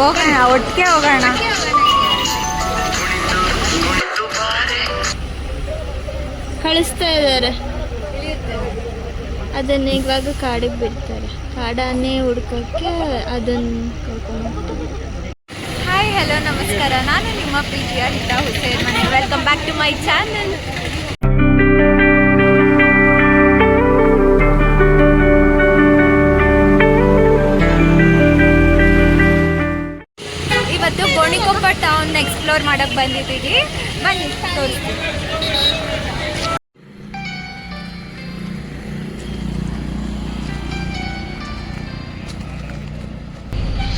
ಹೋಗೋಣ, ಒಟ್ಟಿಗೆ ಹೋಗೋಣ. ಕಳಿಸ್ತಾ ಇದ್ದಾರೆ. ಅದನ್ನ ಇವಾಗ ಕಾಡಿಗೆ ಬಿಡ್ತಾರೆ. ಕಾಡನ್ನೇ ಹುಡ್ಕೋಕ್ಕೆ ಅದನ್ನು ಕರ್ಕೊಂಡು ಹೋಗ್ತಾರೆ. ಹಾಯ್, ಹಲೋ, ನಮಸ್ಕಾರ. ನಾನು ನಿಮ್ಮ ಪ್ರೀತಿಯ ಹಿತಾ ಹುಸೇನ್ ಮನೆ. Welcome back to my channel. ಇವತ್ತು ಗೋಣಿಕೊಪ್ಪ ಟೌನ್ ಎಕ್ಸ್ಪ್ಲೋರ್ ಮಾಡಕ್ಕೆ ಬಂದಿದ್ದೀವಿ. ಬನ್ನಿ ತೋರಿಸ್ತೀವಿ.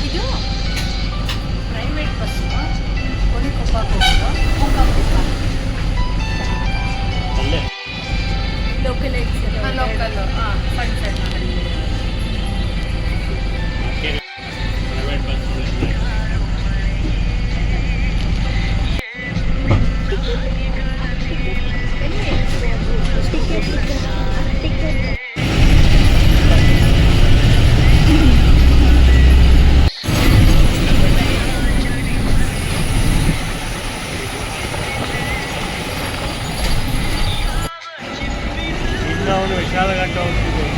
ಇದು private bus Gonikoppa local Vishalaghatta ಹೋಗ್ತಿದ್ದೀವಿ.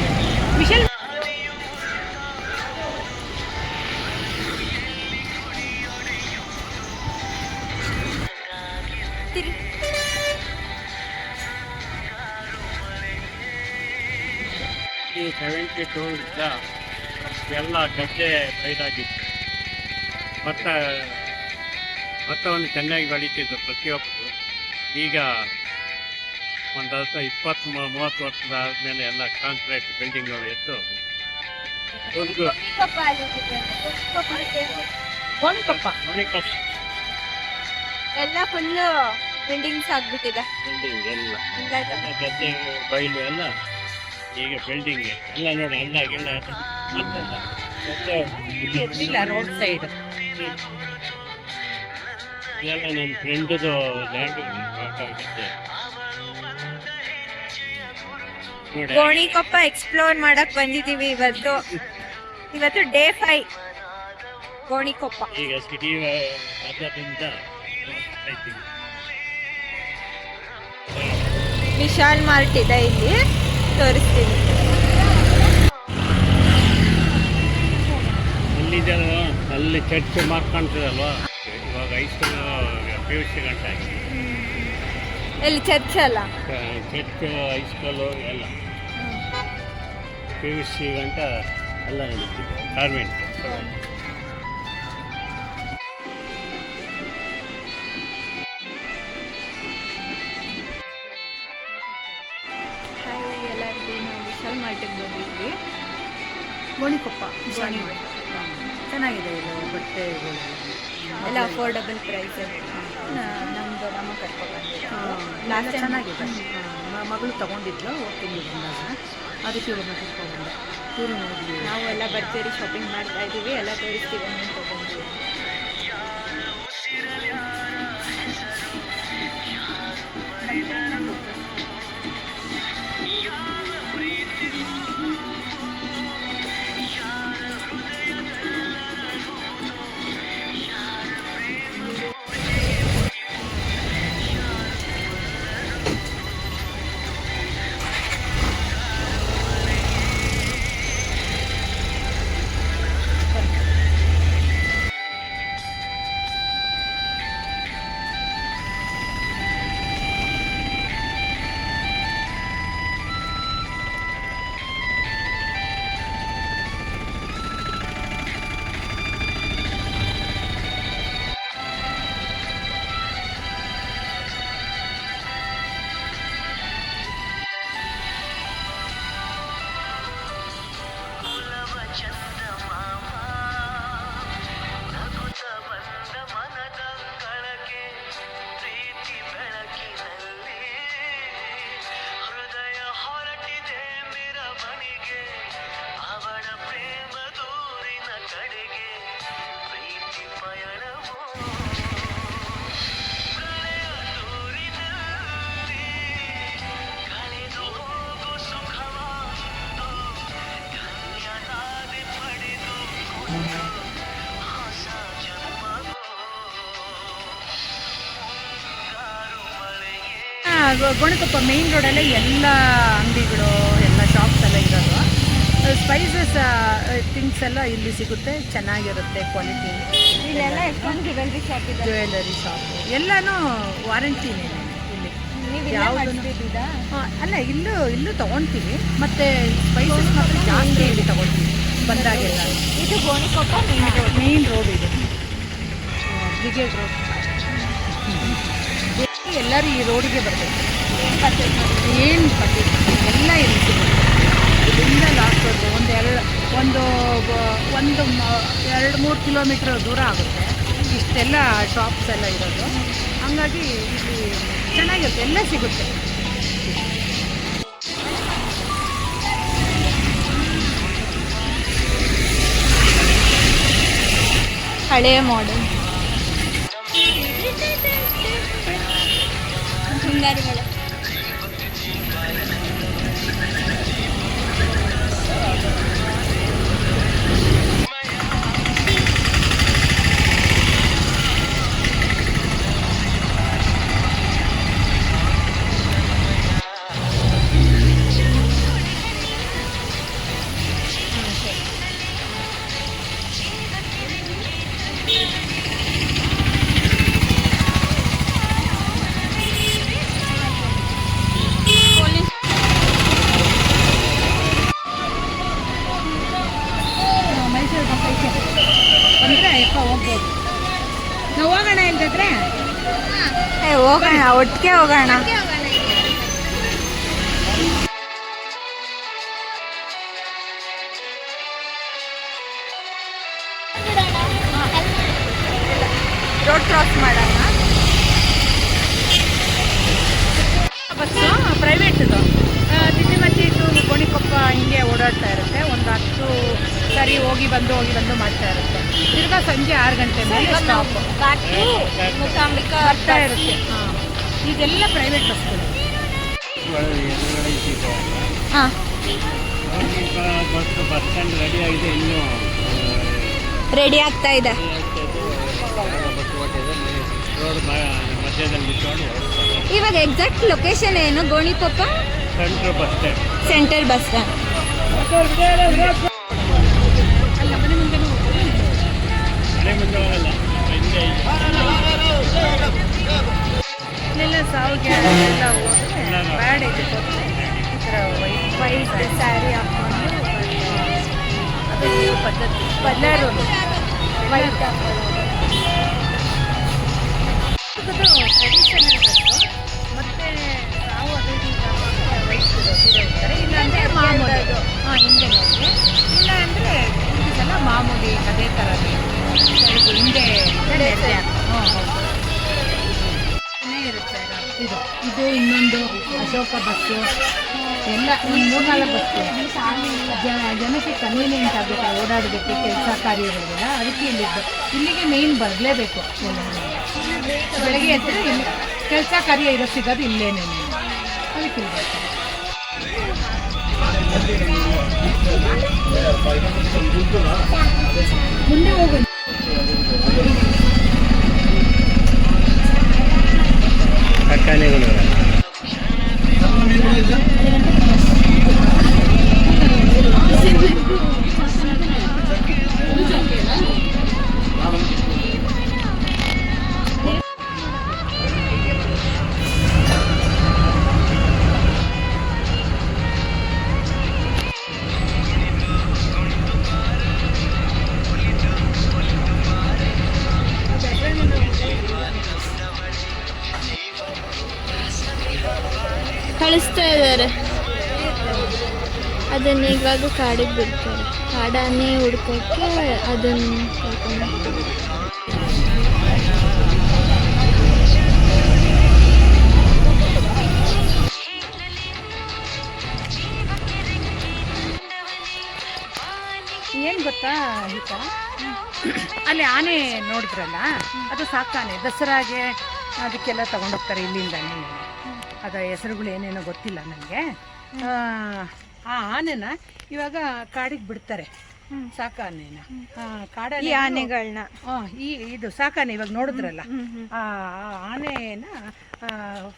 ಈ 72 ಎಲ್ಲ ಗದ್ದೆ ಬೈದಾಗಿತ್ತು. ಭತ್ತವನ್ನು ಚೆನ್ನಾಗಿ ಬೆಳೀತಿದ್ದು ಪ್ರತಿಯೊಬ್ಬರು. ಈಗ ಒಂದು 20-30 ವರ್ಷದ ಆದಮೇಲೆ ಎಲ್ಲ ಕಾಂಕ್ರೀಟ್ ಬಿಲ್ಡಿಂಗ್ಗಳು ಎದ್ದು ಎಲ್ಲ ಫುಲ್ಲು ಬಿಲ್ಡಿಂಗ್ಸ್ ಆಗ್ಬಿಟ್ಟಿದೆ. ಬಿಲ್ಡಿಂಗ್ ಎಲ್ಲ ಗದ್ದೆ ಬಯಲು ಎಲ್ಲ ಈಗ ಬಿಲ್ಡಿಂಗ್ ಎಲ್ಲ ನೋಡಿ. ಅಲ್ಲ ರೋಡ್ ಸೈಡ್ ಇದೆಲ್ಲ ನನ್ನ ಫ್ರೆಂಡ್ದು ಲ್ಯಾಂಡ್ ಆಗುತ್ತೆ. ಗೋಣಿಕೊಪ್ಪ ಎಕ್ಸ್ಪ್ಲೋರ್ ಮಾಡಕ್ ಬಂದಿದ್ದೀವಿ. ಇವತ್ತು ಡೇ 5 ಗೋಣಿಕೊಪ್ಪ. ಈಗ ಸಿಟಿ ಅದರಿಂದ ವಿಶಾಲ್ ಮಾರ್ಟ್ ಇದೆ, ಇಲ್ಲಿ ತೋರಿಸ್ತೀನಿ. ಅಲ್ಲಿದೆಲ್ವಾ, ಅಲ್ಲಿ ಚರ್ಚ್ ಮಾರ್ಕ್ ಕಾಣ್ತದಲ್ವಾ. ಇವಾಗ ಹೈಸ್ಕೂಲ್ PUC ಗಂಟ ಆಗಿದೆ. ಎಲ್ಲಿ ಚರ್ಚ್ ಅಲ್ಲ, ಚರ್ಚ್ ಹೈಸ್ಕೂಲು ಎಲ್ಲ PUC ಗಂಟ ಎಲ್ಲ ನಡೀತಿದೆ. ಗಾರ್ಮೆಂಟ್ ಎಲ್ಲರಿಗೂ ನಾವು ವಿಶಾಲ್ ಮಾರ್ಟಿಗೆ ಬಂದಿದ್ವಿ. ಗೋಣಿಕೊಪ್ಪ ಚೆನ್ನಾಗಿದೆ. ಇದು ಬಟ್ಟೆಗಳು ಎಲ್ಲ ಅಫೋರ್ಡಬಲ್ ಪ್ರೈಸ್. ನಮ್ಮದು ನಮ್ಮ ಕರ್ಕೊಂಡು ಬಂದಿದ್ದು ಚೆನ್ನಾಗಿದೆ. ಮಗಳು ತಗೊಂಡಿದ್ಲು ಹೋಗ್ತೀನಿ ಬಂದಾಗ, ಅದಕ್ಕೆ ಇವ್ರನ್ನ ಕರ್ಕೊಂಡು ಬಂದೆ. ಇವರು ನೋಡಿ ನಾವು ಎಲ್ಲ ಬರ್ತೀರಿ, ಶಾಪಿಂಗ್ ಮಾಡ್ತಾ ಇದ್ದೀವಿ, ಎಲ್ಲ ತೋರಿಸ್ತೀವಿ ಅಂತ ತಗೊಂಡ್ವಿ. ಗೋಣಿಕೊಪ್ಪ ಮೇಯ್ನ್ ರೋಡಲ್ಲೇ ಎಲ್ಲ ಅಂಗಡಿಗಳು ಎಲ್ಲ ಶಾಪ್ಸ್ ಎಲ್ಲ ಇರೋದು. ಸ್ಪೈಸಸ್ ಥಿಂಗ್ಸ್ ಎಲ್ಲ ಇಲ್ಲಿ ಸಿಗುತ್ತೆ, ಚೆನ್ನಾಗಿರುತ್ತೆ ಕ್ವಾಲಿಟಿ. ಇಲ್ಲೆಲ್ಲ ಎಷ್ಟೊಂದು ಜ್ಯುವೆಲ್ರಿ ಶಾಪ್ ಇದೆ, ಜ್ಯುವೆಲ್ಲರಿ ಶಾಪು ಎಲ್ಲನೂ ವಾರಂಟಿನೇ ಇಲ್ಲಿ. ಅಲ್ಲ, ಇಲ್ಲೂ ತೊಗೊಳ್ತೀವಿ, ಮತ್ತು ಸ್ಪೈಸಸ್ ಮಾತ್ರ ಜಾಸ್ತಿ ಇಲ್ಲಿ ತೊಗೊಳ್ತೀವಿ ಬಂದಾಗೆಲ್ಲ. ಇದು ಗೋಣಿಕೊಪ್ಪ ಮೇಯ್ನ್ ರೋಡ್ ಇದೆ, ಬ್ರಿಗೇಡ್ ರೋಡ್. ಎಲ್ಲರೂ ಈ ರೋಡಿಗೆ ಬರಬೇಕು. ಏನು ಪರ್ಚೇಸ್ ಎಲ್ಲ ಇಲ್ಲಿ ಸಿಗುತ್ತೆ. ಇಲ್ಲಿಂದ ಲಾಸ್ಟ್ ಒಂದು 2-3 ಕಿಲೋಮೀಟ್ರ್ ದೂರ ಆಗುತ್ತೆ. ಇಷ್ಟೆಲ್ಲ ಶಾಪ್ಸ್ ಎಲ್ಲ ಇರೋದು, ಹಂಗಾಗಿ ಇಲ್ಲಿ ಚೆನ್ನಾಗಿರುತ್ತೆ, ಎಲ್ಲ ಸಿಗುತ್ತೆ. ಹಳೆಯ ಮಾಡೆಲ್ ಮುಂಗಾರಿಗಳು. ಅಂದರೆ ಹೋಗ್ಬೋದು. ನಾವು ಹೋಗೋಣ ಇಲ್ದಿದ್ರೆ ಹೋಗೋಣ, ಒಟ್ಟಿಗೆ ಹೋಗೋಣ. ರೋಡ್ ಕ್ರಾಸ್ ಮಾಡೋಣ. ಬಸ್ಸು ಪ್ರೈವೇಟದು ತಿಂಡಿಮತಿ ಟು ಗೋಣಿಕೊಪ್ಪ ಹಿಂಗೆ ಓಡಾಡ್ತಾ ಇರುತ್ತೆ. ಒಂದು 10 ಸರಿ ಹೋಗಿ ಬಂದು ಮಾಡ್ತಾ ಇರುತ್ತೆ. ತಿರ್ಗಾ ಸಂಜೆ 6 ಗಂಟೆ ಮೇಲೆ ಸ್ಟಾಪ್ ಬ್ಯಾಕ್ ಟು ಮೂಕಾಂಬಿಕಾ ಬರ್ತಾ ಇರುತ್ತೆ. ಇದೆಲ್ಲ ಪ್ರೈವೇಟ್ ಬಸ್ಗಳು. ಹಾಂ, ಬಸ್ ಸ್ಟ್ಯಾಂಡ್ ರೆಡಿ ಆಗಿದೆ, ಇನ್ನೂ ರೆಡಿ ಆಗ್ತಾ ಇದೆ. ಬಸ್ ಓಟಿದೆ, ರೋಡ್ ಮಧ್ಯದಲ್ಲಿ ಬಿಟ್ಕೊಂಡು ಇವಾಗ ಎಕ್ಸಾಕ್ಟ್ ಲೊಕೇಶನ್ ಏನು? Gonikoppa central bus stand. Central bus stand. ಮನೆ ಮುಂದೆ ಹೋಗಲ್ಲ, ಹಿಂದೆ ಇಲ್ಲೆಲ್ಲ ಸಾವಿಗೆ ಎಲ್ಲ ಹೋದ್ರೆ ಬ್ಯಾಡ್ ಇದೆ. ಈ ಥರ ವೈಟ್ ಸ್ಯಾರಿ ಹಾಕೊಂಡು ಅದು ಪದ್ಧತಿ ಎಲ್ಲರೂ ವೈಟ್ ಟ್ರೆಡಿಷನಲ್ ಡ್ರೆಸ್ಸು. ಮತ್ತು ನಾವು ಅದೇ ವೈಟ್ ಸೀರೆ ಇರ್ತಾರೆ, ಇಲ್ಲಾಂದರೆ ಮಾಮೂಲಿ. ಹಿಂದೆ ನೋಡಿ, ಇಲ್ಲ ಅಂದರೆ ಇದೆಲ್ಲ ಮಾಮೂಲಿ ಅದೇ ಥರನೇ ಹಿಂದೆ ಇರುತ್ತೆ. ಇರುತ್ತೆ ಇದು ಇನ್ನೊಂದು ಅಶೋಕ ಬಸ್ಸು ಎಲ್ಲ ಒಂದು 3-4 ಬಸ್ಸು. ಜನಕ್ಕೆ ಕನ್ವೀನಿಯೆಂಟ್ ಆಗಬೇಕು ಓಡಾಡೋದಕ್ಕೆ, ಕೆಲಸ ಕಾರ್ಯಗಳಿಗೆಲ್ಲ. ಅದಕ್ಕೆ ಇಲ್ಲಿಗೆ ಮೇಯ್ನ್ ಬರಲೇಬೇಕು. ಬೆಳಗ್ಗೆ ಎದ್ದರೆ ಇಲ್ಲಿ ಕೆಲಸ ಕಾರ್ಯ ಇರೋ ಸಿಗೋದು ಇಲ್ಲೇನೇ, ಅದಕ್ಕೆ ಇಲ್ಲಿ ಬರ್ತಾರೆ. ಮುಂದೆ ಹೋಗೋದು ಕಾರ್ಖಾನೆಗಳು. ಕಳಿಸ್ತಾ ಇದ್ದಾರೆ. ಅದನ್ನ ಇವಾಗ ಕಾಡಿಗೆ ಬಿಡ್ತಾರೆ. ಕಾಡನ್ನೇ ಹುಡ್ಕೋಕ್ಕೆ ಅದನ್ನು ಕರ್ಕೊಂಡು ಹೋಗ್ತಾರೆ. ಏನು ಗೊತ್ತಾ ಹಿತ, ಅಲ್ಲಿ ಆನೆ ನೋಡಿದ್ರಲ್ಲ, ಅದು ಸಾಕಾನೆ. ದಸರಾಗೆ ಅದಕ್ಕೆಲ್ಲ ತೊಗೊಂಡೋಗ್ತಾರೆ ಇಲ್ಲಿಂದಾನೆ. ಅದರ ಹೆಸರುಗಳು ಏನೇನೋ ಗೊತ್ತಿಲ್ಲ ನನಗೆ. ಆ ಆನೆನ ಇವಾಗ ಕಾಡಿಗೆ ಬಿಡ್ತಾರೆ. ಸಾಕಾನೆನ ಈ ಕಾಡಾನೆ ಆನೆಗಳನ್ನ ಇದು ಸಾಕಾನೆ ಇವಾಗ ನೋಡಿದ್ರಲ್ಲ ಆ ಆನೆನ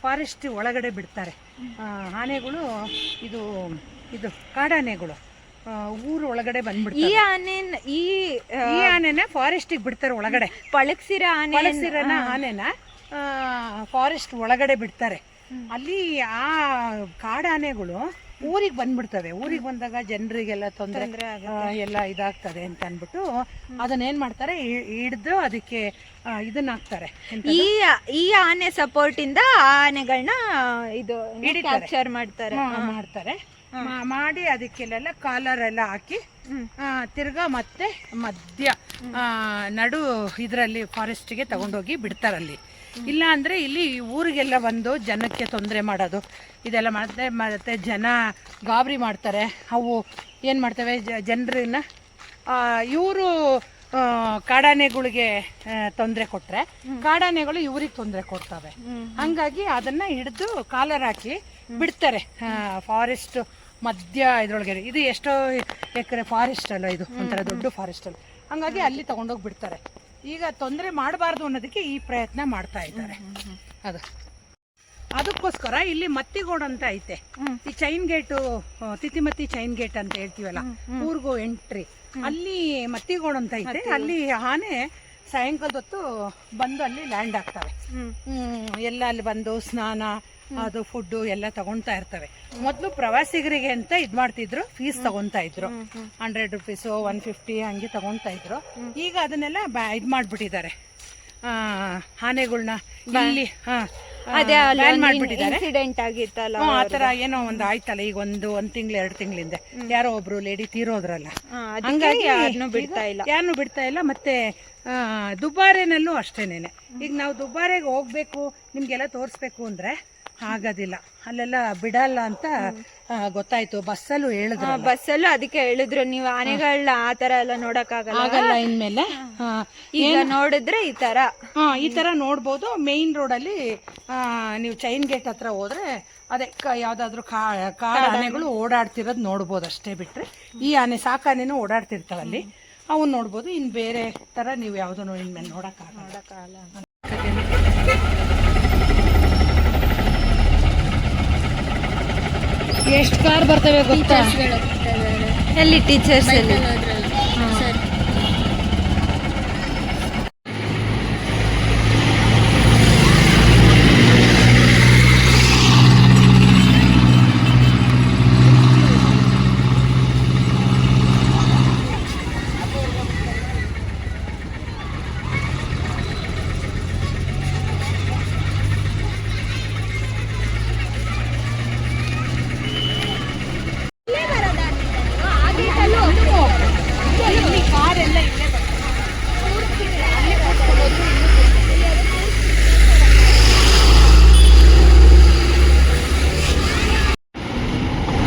ಫಾರೆಸ್ಟ್ ಒಳಗಡೆ ಬಿಡ್ತಾರೆ. ಆನೆಗಳು ಇದು ಇದು ಕಾಡಾನೆಗಳು ಊರು ಒಳಗಡೆ ಈ ಬಂದ್ಬಿಡ್ತಾರೆ. ಈ ಆನೆನ ಫಾರೆಸ್ಟಿಗೆ ಬಿಡ್ತಾರೆ ಒಳಗಡೆ. ಪಳಗ್ಸಿರ ಆನೆನ ಫಾರೆಸ್ಟ್ ಒಳಗಡೆ ಬಿಡ್ತಾರೆ. ಅಲ್ಲಿ ಆ ಕಾಡಾನೆಗಳು ಊರಿಗೆ ಬಂದ್ಬಿಡ್ತವೆ. ಊರಿಗೆ ಬಂದಾಗ ಜನರಿಗೆಲ್ಲ ತೊಂದರೆ ಎಲ್ಲ ಇದಾಗ್ತದೆ ಅಂತ ಅಂದ್ಬಿಟ್ಟು ಅದನ್ನೇನ್ ಮಾಡ್ತಾರೆ, ಹಿಡ್ದು ಅದಕ್ಕೆ ಇದನ್ನ ಹಾಕ್ತಾರೆ. ಈ ಆನೆ ಸಪೋರ್ಟ್ ಇಂದ ಆನೆಗಳನ್ನ ಇದು ಕ್ಯಾಪ್ಚರ್ ಮಾಡ್ತಾರೆ. ಮಾಡಿ ಅದಕ್ಕೆಲ್ಲ ಕಾಲರ್ ಎಲ್ಲ ಹಾಕಿ ತಿರ್ಗಾ ಮತ್ತೆ ಮಧ್ಯ ನಡು ಇದರಲ್ಲಿ ಫಾರೆಸ್ಟ್ಗೆ ತಗೊಂಡೋಗಿ ಬಿಡ್ತಾರಲ್ಲಿ. ಇಲ್ಲ ಅಂದರೆ ಇಲ್ಲಿ ಊರಿಗೆಲ್ಲ ಬಂದು ಜನಕ್ಕೆ ತೊಂದರೆ ಮಾಡೋದು ಇದೆಲ್ಲ ಮತ್ತೆ ಜನ ಗಾಬರಿ ಮಾಡ್ತಾರೆ. ಅವು ಏನು ಮಾಡ್ತವೆ, ಜನರನ್ನ ಇವರು ಕಾಡಾನೆಗಳಿಗೆ ತೊಂದರೆ ಕೊಟ್ಟರೆ ಕಾಡಾನೆಗಳು ಇವ್ರಿಗೆ ತೊಂದರೆ ಕೊಡ್ತವೆ. ಹಂಗಾಗಿ ಅದನ್ನು ಹಿಡಿದು ಕಾಲರ್ ಹಾಕಿ ಬಿಡ್ತಾರೆ ಫಾರೆಸ್ಟ್ ಮಧ್ಯ ಇದ್ರೊಳಗೆ. ಇದು ಎಷ್ಟೋ ಎಕರೆ ಫಾರೆಸ್ಟ್ ಅಲ್ಲ, ಇದು ಒಂಥರ ದೊಡ್ಡ ಫಾರೆಸ್ಟ್ ಅಲ್ಲ. ಹಂಗಾಗಿ ಅಲ್ಲಿ ತಗೊಂಡೋಗಿ ಬಿಡ್ತಾರೆ. ಈಗ ತೊಂದರೆ ಮಾಡಬಾರ್ದು ಅನ್ನೋದಕ್ಕೆ ಈ ಪ್ರಯತ್ನ ಮಾಡ್ತಾ ಇದ್ದಾರೆ. ಅದಕ್ಕೋಸ್ಕರ ಇಲ್ಲಿ ಮತ್ತಿಗೋಡ್ ಅಂತ ಐತೆ. ಈ chain gate, Titimathi chain gate ಅಂತ ಹೇಳ್ತೀವಲ್ಲ, ಊರಿಗೂ ಎಂಟ್ರಿ, ಅಲ್ಲಿ ಮತ್ತಿಗೋಡ್ ಅಂತ ಐತೆ. ಅಲ್ಲಿ ಆನೆ ಸಾಯಂಕಾಲದ ಹೊತ್ತು ಬಂದು ಅಲ್ಲಿ ಲ್ಯಾಂಡ್ ಆಗ್ತವೆ. ಎಲ್ಲ ಅಲ್ಲಿ ಬಂದು ಸ್ನಾನ, ಅದು ಫುಡ್ಡು ಎಲ್ಲ ತಗೊಳ್ತಾ ಇರ್ತವೆ. ಮೊದಲು ಪ್ರವಾಸಿಗರಿಗೆ ಅಂತ ಇದ್ ಮಾಡ್ತಿದ್ರು, ಫೀಸ್ ತಗೊಂತಾ ಇದ್ರು. 100 ರೂಪೀಸು 150 ಹಂಗೆ ತಗೊಳ್ತಾ ಇದ್ರು. ಈಗ ಅದನ್ನೆಲ್ಲ ಇದ್ ಮಾಡ್ಬಿಟ್ಟಿದ್ದಾರೆ. ಆನೆಗಳನ್ನ ಇಲ್ಲಿ ಮಾಡ್ಬಿಟ್ಟಿದ್ದಾರೆ. ಇನ್ಸಿಡೆಂಟ್ ಆಗಿತ್ತಲ್ಲ, ಆತರ ಏನೋ ಒಂದು ಆಯ್ತಲ್ಲ, ಈಗ ಒಂದು ತಿಂಗಳು 2 ತಿಂಗಳಿಂದ ಯಾರೋ ಒಬ್ರು ಲೇಡಿ ತೀರೋದ್ರಲ್ಲ, ಹಂಗಾಗಿ ಯಾರನ್ನು ಬಿಡ್ತಾ ಇಲ್ಲ. ಮತ್ತೆ ದುಬಾರೆನಲ್ಲೂ ಅಷ್ಟೇನೇನೆ. ಈಗ ನಾವು ದುಬಾರೆಗೆ ಹೋಗ್ಬೇಕು, ನಿಮ್ಗೆಲ್ಲ ತೋರಿಸ್ಬೇಕು ಅಂದ್ರೆ ಆಗೋದಿಲ್ಲ, ಅಲ್ಲೆಲ್ಲ ಬಿಡಲ್ಲ ಅಂತ ಗೊತ್ತಾಯ್ತು. ಬಸ್ಸಲ್ಲೂ ಹೇಳಿದ್ರು, ಬಸ್ಸಲ್ಲೂ ಅದಕ್ಕೆ ಹೇಳಿದ್ರು, ನೀವು ಆನೆಗಳನ್ನ ಆ ತರ ಎಲ್ಲ ನೋಡಕ್ ಆಗಲ್ಲ ಇನ್ಮೇಲೆ. ಈಗ ನೋಡಿದ್ರೆ ಈ ತರ ನೋಡ್ಬೋದು. ಮೇನ್ ರೋಡಲ್ಲಿ ನೀವು ಚೈನ್ ಗೇಟ್ ಹತ್ರ ಹೋದ್ರೆ ಅದೇ ಯಾವ್ದಾದ್ರು ಕಾಡು ಆನೆಗಳು ಓಡಾಡ್ತಿರೋದು ನೋಡ್ಬೋದು ಅಷ್ಟೇ. ಬಿಟ್ರೆ ಈ ಆನೆ ಸಾಕಾನೆನೂ ಓಡಾಡ್ತಿರ್ತಾವಲ್ಲಿ, ಅವನ್ನ ನೋಡ್ಬೋದು. ಇನ್ ಬೇರೆ ತರ ನೀವು ಯಾವ್ದನ್ನು ಇನ್ಮೇಲೆ ನೋಡಕ್ಕಾಗಲ್ಲ. ಎಷ್ಟು ಕಾರ್ ಬರ್ತವೆ ಗೊತ್ತಾ? ಎಲ್ಲಿ ಟೀಚರ್ಸ್ ಅಲ್ಲಿ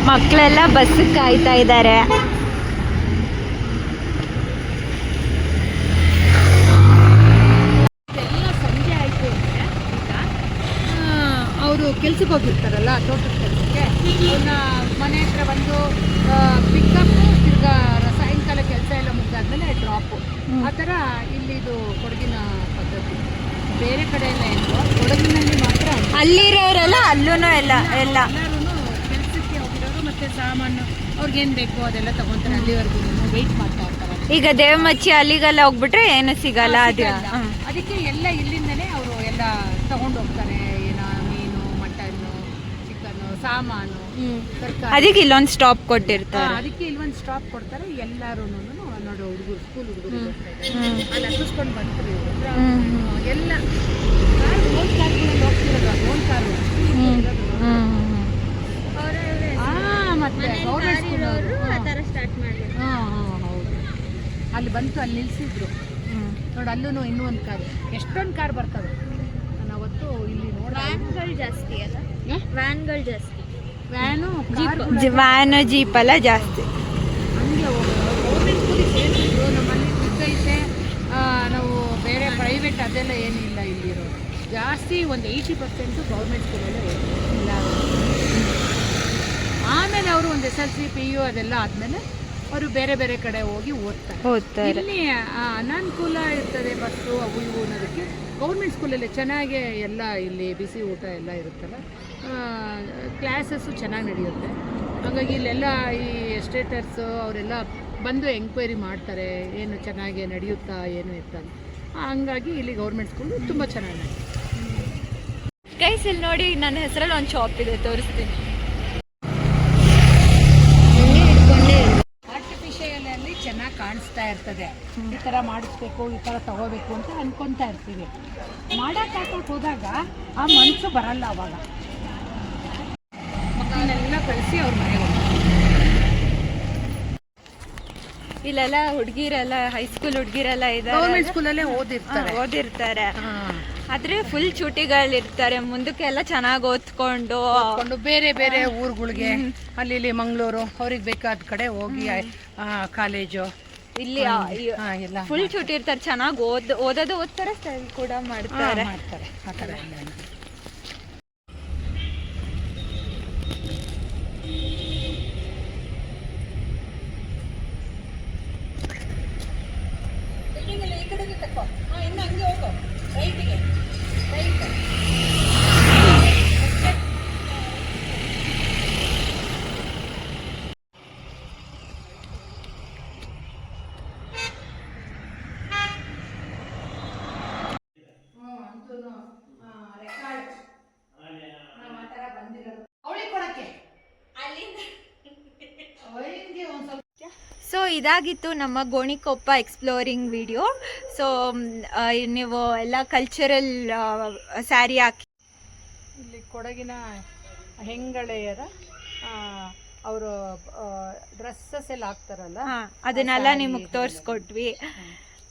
ಮಕ್ಕಳೆಲ್ಲ ಬಸ್ ಕಾಯ್ತಾ ಇದ್ದಾರೆ. ಸಂಜೆ ಆಯ್ತು ಅಂದ್ರೆ ಅವರು ಕೆಲ್ಸಕ್ಕೆ ಹೋಗಿರ್ತಾರಲ್ಲ, ತೋಟದ ಕೆಲಸಕ್ಕೆ, ಅವನ್ನ ಮನೆ ಹತ್ರ ಬಂದು ಪಿಕಪ್, ತಿರ್ಗಾ ಸಾಯಂಕಾಲ ಕೆಲಸ ಎಲ್ಲ ಮುಗಿದಾದ್ಮೇಲೆ ಡ್ರಾಪು. ಆ ಥರ ಇಲ್ಲಿದು ಕೊಡಗಿನ ಪದ್ಧತಿ. ಬೇರೆ ಕಡೆ ಎಲ್ಲ ಏನು, ಕೊಡಗಿನಲ್ಲಿ ಮಾತ್ರ ಅಲ್ಲಿರೋರೆಲ್ಲ ಅಲ್ಲೂ ಎಲ್ಲ ಕೆಲಸಕ್ಕೆ ಹೋಗಿರೋರು ಮತ್ತೆ ಸಾಮಾನು ಅವ್ರಿಗೇನು ಬೇಕು ಅದೆಲ್ಲ ತಗೊಂತಾರೆ. ಅಲ್ಲಿವರೆಗೂ ವೆಯ್ಟ್ ಮಾಡ್ತಾ ಇರ್ತಾರೆ. ಈಗ ದೇವಮಚ್ಚಿ ಅಲ್ಲಿಗೆಲ್ಲ ಹೋಗ್ಬಿಟ್ರೆ ಏನು ಸಿಗಲ್ಲ. ಅದಕ್ಕೆ ಎಲ್ಲ ಇಲ್ಲಿಂದನೇ ಅವರು ಎಲ್ಲ ತಗೊಂಡು ಹೋಗ್ತಾರೆ. ಮೀನು, ಮಟನ್ನು, ಚಿಕನ್ನು, ಸಾಮಾನು, ತರಕಾರಿ. ಅದಕ್ಕೆ ಇಲ್ಲೊಂದು ಸ್ಟಾಪ್ ಕೊಟ್ಟಿರ್ತಾರೆ. ಅದಕ್ಕೆ ಇಲ್ಲೊಂದು ಸ್ಟಾಪ್ ಕೊಡ್ತಾರೆ. ಎಲ್ಲರೂ ನೋಡಿ, ಹುಡುಗರು, ಸ್ಕೂಲ್ ಹುಡುಗರು ಅಲ್ಲಿ ಹತ್ತಿಸ್ಕೊಂಡು ಬರ್ತಾರೆ ಎಲ್ಲ. ಓನ್ ಕಾರ್ಗಳಲ್ಲಿ ಹೋಗ್ತಿರೋದು, ಓನ್ ಕಾರು ಮತ್ತೆ ಗೌರ್ಮೆಂಟ್ ಸ್ಕೂಲ್ ಹೌದು. ಅಲ್ಲಿ ಬಂತು, ಅಲ್ಲಿ ನಿಲ್ಸಿದ್ರು ನೋಡಿ. ಅಲ್ಲೂ ಇನ್ನೂ ಒಂದು ಕಾರು, ಎಷ್ಟೊಂದು ಕಾರ್ ಬರ್ತವೆ. ನಾನು ಅವತ್ತು ಇಲ್ಲಿ ವ್ಯಾನ್ಗಳು ಜಾಸ್ತಿ ಅಲ್ಲ, ವ್ಯಾನ್ಗಳು ಜಾಸ್ತಿ. ವ್ಯಾನು ಜೀಪ್ ಎಲ್ಲ ಜಾಸ್ತಿ. ಹಂಗೆ ಗೌರ್ಮೆಂಟ್ ಸ್ಕೂಲಿಗೆ ಸೇರಿಸಿದ್ರು. ನಮ್ಮಲ್ಲಿ ಐತೆ, ನಾವು ಬೇರೆ ಪ್ರೈವೇಟ್ ಅದೆಲ್ಲ ಏನಿಲ್ಲ. ಇಲ್ಲಿರೋದು ಜಾಸ್ತಿ ಒಂದು 80% ಗೌರ್ಮೆಂಟ್ ಸ್ಕೂಲಲ್ಲೇ ಇಲ್ಲ. ಆಮೇಲೆ ಅವರು ಒಂದು SLC PU ಅದೆಲ್ಲ ಆದಮೇಲೆ ಅವರು ಬೇರೆ ಬೇರೆ ಕಡೆ ಹೋಗಿ ಓದ್ತಾರೆ. ಇಲ್ಲಿ ಅನಾನುಕೂಲ ಇರ್ತದೆ ಬಸ್ಸು ಅವು ಇವು ಅನ್ನೋದಕ್ಕೆ ಗೌರ್ಮೆಂಟ್ ಸ್ಕೂಲಲ್ಲಿ ಚೆನ್ನಾಗೆ ಎಲ್ಲ ಇಲ್ಲಿ ಬಿಸಿ ಊಟ ಎಲ್ಲ ಇರುತ್ತಲ್ಲ, ಕ್ಲಾಸಸ್ಸು ಚೆನ್ನಾಗಿ ನಡೆಯುತ್ತೆ. ಹಾಗಾಗಿ ಇಲ್ಲೆಲ್ಲ ಈ ಎಸ್ಟೇಟರ್ಸು ಅವರೆಲ್ಲ ಬಂದು ಎಂಕ್ವೈರಿ ಮಾಡ್ತಾರೆ, ಏನು ಚೆನ್ನಾಗಿ ನಡೆಯುತ್ತಾ ಏನು ಇರ್ತಾ. ಹಂಗಾಗಿ ಇಲ್ಲಿ ಗೌರ್ಮೆಂಟ್ ಸ್ಕೂಲು ತುಂಬ ಚೆನ್ನಾಗಿ ನಡೆಯುತ್ತೆ. ಗೈಸ್ ಇಲ್ಲಿ ನೋಡಿ, ನನ್ನ ಹೆಸರಲ್ಲಿ ಒಂದು ಶಾಪ್ ಇದೆ, ತೋರಿಸ್ತೀನಿ. ಆರ್ಟಿಫಿಷಿಯಲ್ ಅಲ್ಲಿ ಚೆನ್ನಾಗಿ ಕಾಣಿಸ್ತಾ ಇರ್ತದೆ, ಈ ಥರ ಮಾಡಿಸ್ಬೇಕು, ಈ ಥರ ತಗೋಬೇಕು ಅಂತ ಅನ್ಕೊತಾ ಇರ್ತೀವಿ. ಮಾಡಕ್ಕೆ ಹೋದಾಗ ಆ ಮನಸ್ಸು ಬರಲ್ಲ. ಅವಾಗ ಮಕ್ಕಳನ್ನೆಲ್ಲ ಕಳಿಸಿ ಅವ್ರ ಮನೆಗೆ ಹೋಗ್ತಾರೆ. ಇಲ್ಲೆಲ್ಲ ಹುಡುಗಿರೆಲ್ಲ ಹೈಸ್ಕೂಲ್ ಹುಡುಗಿರೆಲ್ಲ ಇದ್ದಾರೆ, ಗೌರ್ಮೆಂಟ್ ಸ್ಕೂಲಲ್ಲೇ ಓದಿರ್ತಾರೆ. ಆದ್ರೆ ಫುಲ್ ಚೂಟಿಗಳಿರ್ತಾರೆ, ಮುಂದಕ್ಕೆಲ್ಲ ಚೆನ್ನಾಗಿ ಓದ್ಕೊಂಡು ಬೇರೆ ಬೇರೆ ಊರುಗಳಿಗೆ ಅಲ್ಲಿ ಇಲ್ಲಿ ಮಂಗಳೂರು ಅವ್ರಿಗೆ ಬೇಕಾದ ಕಡೆ ಹೋಗಿ ಕಾಲೇಜು ಇಲ್ಲಿ ಎಲ್ಲ ಫುಲ್ ಚೂಟಿ ಇರ್ತಾರೆ, ಚೆನ್ನಾಗಿ ಓದ್ತಾರೆ, ಸ್ಟೈಲ್ ಕೂಡ ಮಾಡ್ತಾರೆ. ಆ ಥರ ಎಲ್ಲ. ಸೊ ಇದಾಗಿತ್ತು ನಮ್ಮ ಗೋಣಿಕೊಪ್ಪ ಎಕ್ಸ್ಪ್ಲೋರಿಂಗ್ ವಿಡಿಯೋ. ಸೊ ನೀವು ಎಲ್ಲ ಕಲ್ಚರಲ್ ಸ್ಯಾರಿ ಹಾಕಿ ಇಲ್ಲಿ ಕೊಡಗಿನ ಹೆಂಗಳೆಯರ ಅವರು ಡ್ರೆಸ್ಸಸ್ ಎಲ್ಲ ಹಾಕ್ತಾರಲ್ಲ, ಅದನ್ನೆಲ್ಲ ನಿಮಗೆ ತೋರಿಸ್ಕೊಟ್ವಿ.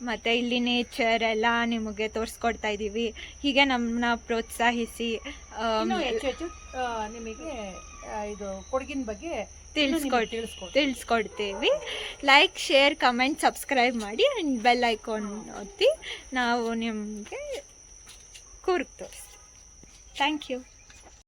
ಮತ್ತು ಇಲ್ಲಿ ನೇಚರ್ ಎಲ್ಲ ನಿಮಗೆ ತೋರಿಸ್ಕೊಡ್ತಾ ಇದ್ದೀವಿ. ಹೀಗೆ ನಮ್ಮನ್ನ ಪ್ರೋತ್ಸಾಹಿಸಿ ಹೆಚ್ಚು ಹೆಚ್ಚು ನಿಮಗೆ ಇದು ಕೊಡಗಿನ ಬಗ್ಗೆ ತಿಳಿಸ್ಕೊಡ್ತೀವಿ. ಲೈಕ್, ಶೇರ್, ಕಮೆಂಟ್, ಸಬ್ಸ್ಕ್ರೈಬ್ ಮಾಡಿ ಆ್ಯಂಡ್ ಬೆಲ್ ಐಕಾನ್ ಒತ್ತಿ ನಾವು ನಿಮಗೆ ಕೂರ್ಗ್ ತೋರಿಸ್ತೀವಿ. Thank you.